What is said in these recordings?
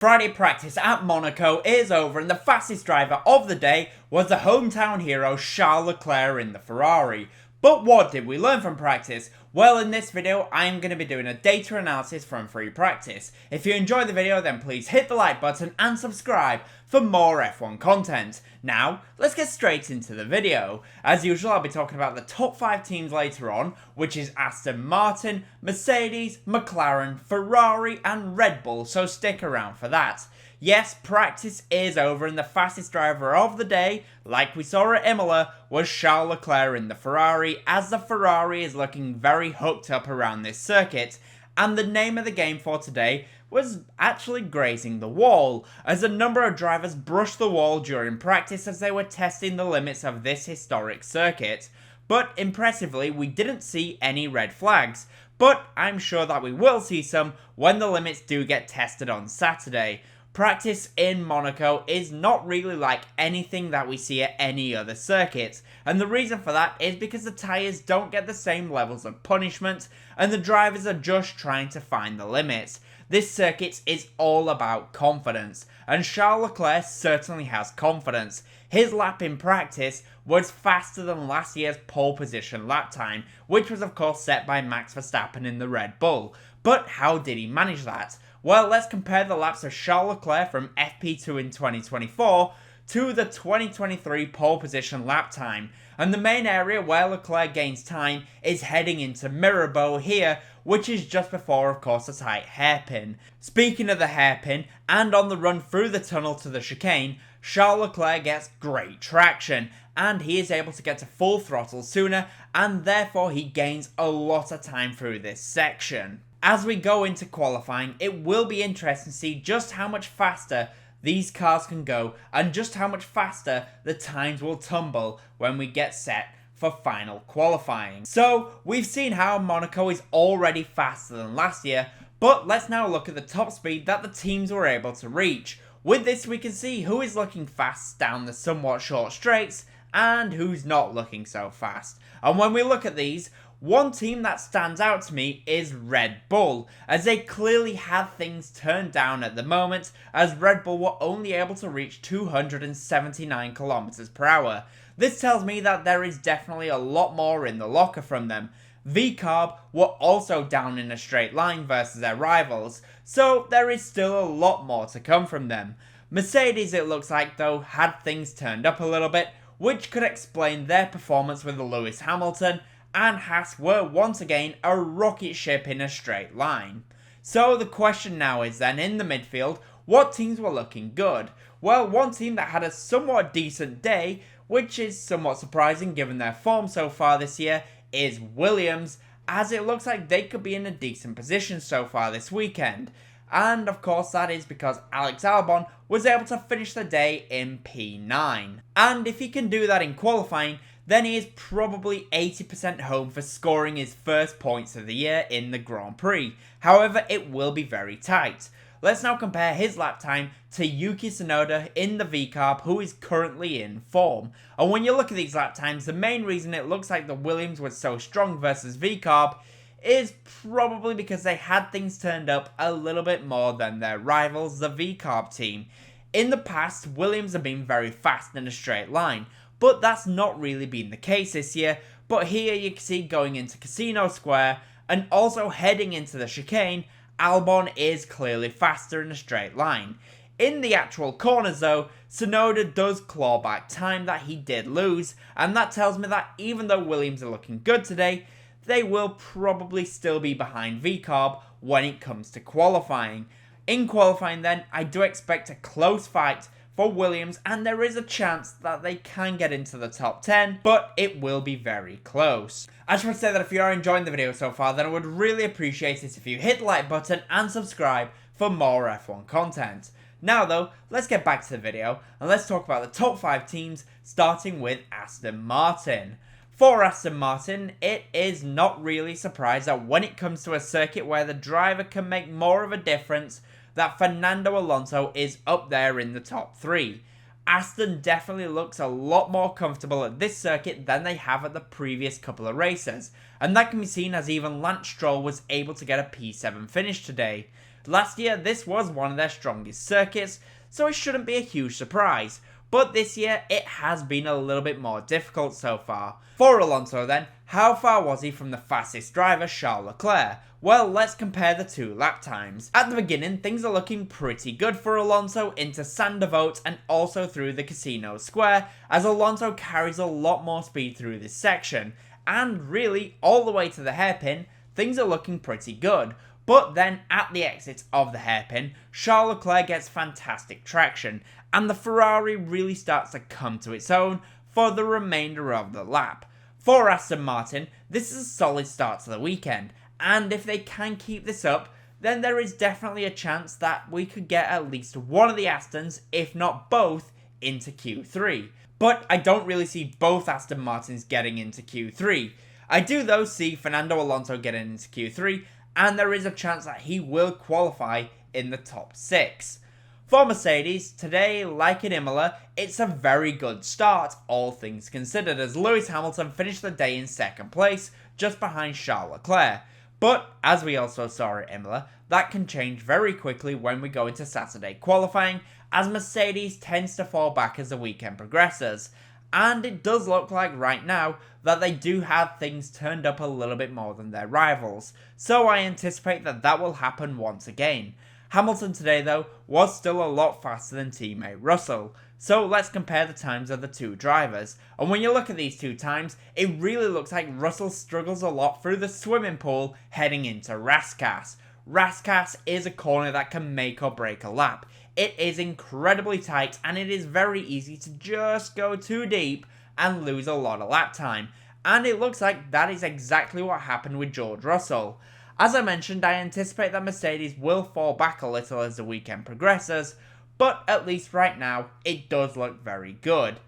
Friday practice at Monaco is over and the fastest driver of the day was the hometown hero Charles Leclerc in the Ferrari. But what did we learn from practice? Well, in this video, I'm going to be doing a data analysis from free practice. If you enjoyed the video, then please hit the like button and subscribe for more F1 content. Now, let's get straight into the video. As usual, I'll be talking about the top 5 teams later on, which is Aston Martin, Mercedes, McLaren, Ferrari and Red Bull, so stick around for that. Yes, practice is over and the fastest driver of the day, like we saw at Imola, was Charles Leclerc in the Ferrari, as the Ferrari is looking very hooked up around this circuit, and the name of the game for today was actually grazing the wall, as a number of drivers brushed the wall during practice as they were testing the limits of this historic circuit. But impressively, we didn't see any red flags, but I'm sure that we will see some when the limits do get tested on Saturday. Practice in Monaco is not really like anything that we see at any other circuit, and the reason for that is because the tyres don't get the same levels of punishment and the drivers are just trying to find the limits. This circuit is all about confidence, and Charles Leclerc certainly has confidence. His lap in practice was faster than last year's pole position lap time, which was of course set by Max Verstappen in the Red Bull. But how did he manage that? Well, let's compare the laps of Charles Leclerc from FP2 in 2024 to the 2023 pole position lap time. And the main area where Leclerc gains time is heading into Mirabeau here, which is just before, of course, a tight hairpin. Speaking of the hairpin, and on the run through the tunnel to the chicane, Charles Leclerc gets great traction, and he is able to get to full throttle sooner, and therefore he gains a lot of time through this section. As we go into qualifying, it will be interesting to see just how much faster these cars can go and just how much faster the times will tumble when we get set for final qualifying. So, we've seen how Monaco is already faster than last year, but let's now look at the top speed that the teams were able to reach. With this, we can see who is looking fast down the somewhat short straights and who's not looking so fast. And when we look at these, one team that stands out to me is Red Bull, as they clearly have things turned down at the moment, as Red Bull were only able to reach 279 km per hour. This tells me that there is definitely a lot more in the locker from them. VCARB were also down in a straight line versus their rivals, so there is still a lot more to come from them. Mercedes, it looks like though, had things turned up a little bit, which could explain their performance with Lewis Hamilton, and Haas were once again a rocket ship in a straight line. So the question now is then, in the midfield, what teams were looking good? Well, one team that had a somewhat decent day, which is somewhat surprising given their form so far this year, is Williams, as it looks like they could be in a decent position so far this weekend. And of course that is because Alex Albon was able to finish the day in P9. And if he can do that in qualifying, then he is probably 80% home for scoring his first points of the year in the Grand Prix. However, it will be very tight. Let's now compare his lap time to Yuki Tsunoda in the VCARB, who is currently in form. And when you look at these lap times, the main reason it looks like the Williams was so strong versus VCARB is probably because they had things turned up a little bit more than their rivals, the VCARB team. In the past, Williams have been very fast in a straight line, but that's not really been the case this year. But here you can see going into Casino Square and also heading into the chicane, Albon is clearly faster in a straight line. In the actual corners though, Tsunoda does claw back time that he did lose, and that tells me that even though Williams are looking good today, they will probably still be behind VCARB when it comes to qualifying. In qualifying then, I do expect a close fight for Williams, and there is a chance that they can get into the top 10, but it will be very close. I just want to say that if you are enjoying the video so far, then I would really appreciate it if you hit the like button and subscribe for more F1 content. Now though, let's get back to the video, and let's talk about the top 5 teams, starting with Aston Martin. For Aston Martin, it is not really a surprise that when it comes to a circuit where the driver can make more of a difference, that Fernando Alonso is up there in the top 3. Aston definitely looks a lot more comfortable at this circuit than they have at the previous couple of races, and that can be seen as even Lance Stroll was able to get a P7 finish today. Last year, this was one of their strongest circuits, so it shouldn't be a huge surprise. But this year, it has been a little bit more difficult so far. For Alonso then, how far was he from the fastest driver, Charles Leclerc? Well, let's compare the two lap times. At the beginning, things are looking pretty good for Alonso into Sandoval and also through the Casino Square, as Alonso carries a lot more speed through this section. And really, all the way to the hairpin, things are looking pretty good. But then, at the exit of the hairpin, Charles Leclerc gets fantastic traction, and the Ferrari really starts to come to its own for the remainder of the lap. For Aston Martin, this is a solid start to the weekend, and if they can keep this up, then there is definitely a chance that we could get at least one of the Astons, if not both, into Q3. But I don't really see both Aston Martins getting into Q3. I do though see Fernando Alonso getting into Q3, and there is a chance that he will qualify in the top 6. For Mercedes, today, like in Imola, it's a very good start, all things considered, as Lewis Hamilton finished the day in second place, just behind Charles Leclerc. But, as we also saw at Imola, that can change very quickly when we go into Saturday qualifying, as Mercedes tends to fall back as the weekend progresses. And it does look like right now that they do have things turned up a little bit more than their rivals, so I anticipate that that will happen once again. Hamilton today though was still a lot faster than teammate Russell, so let's compare the times of the two drivers, and when you look at these two times, it really looks like Russell struggles a lot through the swimming pool heading into Rascasse. Rascasse is a corner that can make or break a lap. It is incredibly tight and it is very easy to just go too deep and lose a lot of lap time, and it looks like that is exactly what happened with George Russell. As I mentioned, I anticipate that Mercedes will fall back a little as the weekend progresses, but at least right now, it does look very good.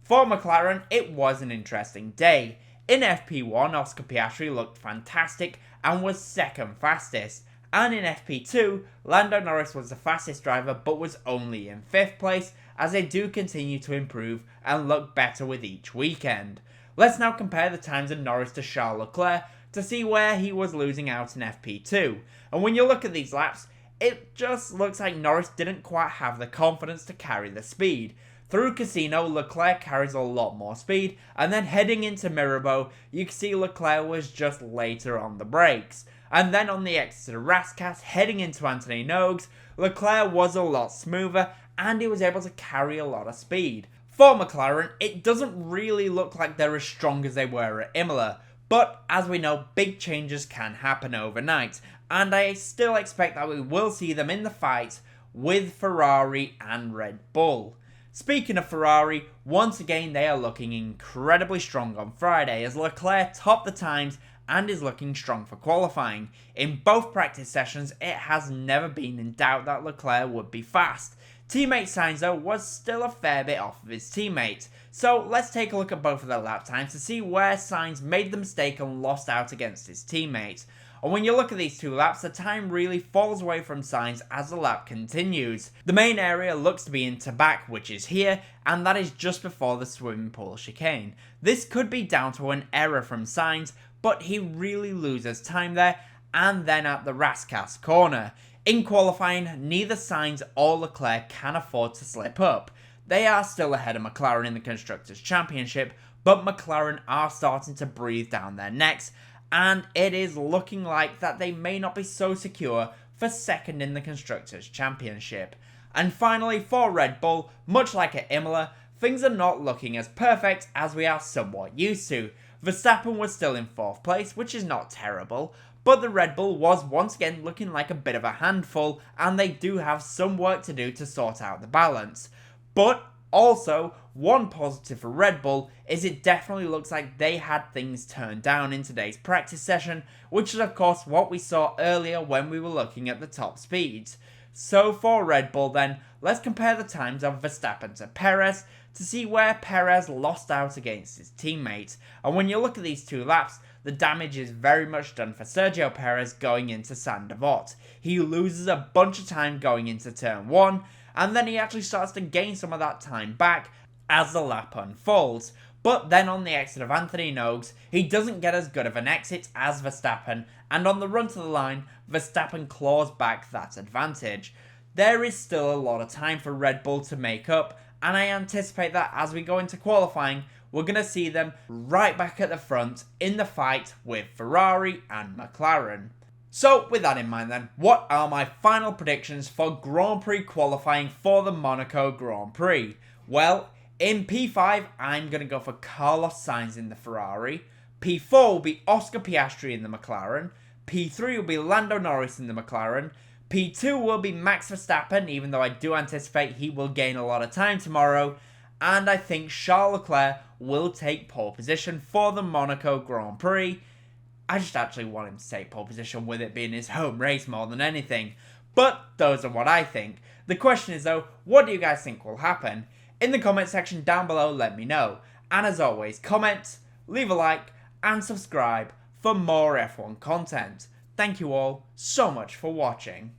For McLaren, it was an interesting day. In FP1, Oscar Piastri looked fantastic and was second fastest, and in FP2, Lando Norris was the fastest driver but was only in 5th place, as they do continue to improve and look better with each weekend. Let's now compare the times of Norris to Charles Leclerc to see where he was losing out in FP2, and when you look at these laps, it just looks like Norris didn't quite have the confidence to carry the speed. Through Casino, Leclerc carries a lot more speed, and then heading into Mirabeau, you can see Leclerc was just later on the brakes. And then on the exit of Rascasse, heading into Anthony Nogues, Leclerc was a lot smoother, and he was able to carry a lot of speed. For McLaren, it doesn't really look like they're as strong as they were at Imola, but as we know, big changes can happen overnight, and I still expect that we will see them in the fight with Ferrari and Red Bull. Speaking of Ferrari, once again they are looking incredibly strong on Friday, as Leclerc topped the times and is looking strong for qualifying. In both practice sessions, it has never been in doubt that Leclerc would be fast. Teammate Sainz though was still a fair bit off of his teammate, so let's take a look at both of their lap times to see where Sainz made the mistake and lost out against his teammate. And when you look at these two laps, the time really falls away from Sainz as the lap continues. The main area looks to be in Tabac, which is here, and that is just before the swimming pool chicane. This could be down to an error from Sainz, but he really loses time there, and then at the Rascasse corner. In qualifying, neither Sainz or Leclerc can afford to slip up. They are still ahead of McLaren in the Constructors' Championship, but McLaren are starting to breathe down their necks, and it is looking like that they may not be so secure for second in the Constructors' Championship. And finally, for Red Bull, much like at Imola, things are not looking as perfect as we are somewhat used to. Verstappen was still in 4th place, which is not terrible, but the Red Bull was once again looking like a bit of a handful, and they do have some work to do to sort out the balance. But also, one positive for Red Bull is it definitely looks like they had things turned down in today's practice session, which is of course what we saw earlier when we were looking at the top speeds. So for Red Bull then, let's compare the times of Verstappen to Perez to see where Perez lost out against his teammate. And when you look at these two laps, the damage is very much done for Sergio Perez going into Sandoval. He loses a bunch of time going into turn 1, and then he actually starts to gain some of that time back as the lap unfolds. but then on the exit of Anthony Noakes, he doesn't get as good of an exit as Verstappen, and on the run to the line, Verstappen claws back that advantage. There is still a lot of time for Red Bull to make up, and I anticipate that as we go into qualifying, we're going to see them right back at the front in the fight with Ferrari and McLaren. So with that in mind then, what are my final predictions for Grand Prix qualifying for the Monaco Grand Prix? Well, in P5, I'm going to go for Carlos Sainz in the Ferrari. P4 will be Oscar Piastri in the McLaren. P3 will be Lando Norris in the McLaren. P2 will be Max Verstappen, even though I do anticipate he will gain a lot of time tomorrow. And I think Charles Leclerc will take pole position for the Monaco Grand Prix. I just actually want him to take pole position with it being his home race more than anything. But those are what I think. The question is though, what do you guys think will happen? In the comment section down below, let me know. And as always, comment, leave a like, and subscribe for more F1 content. Thank you all so much for watching.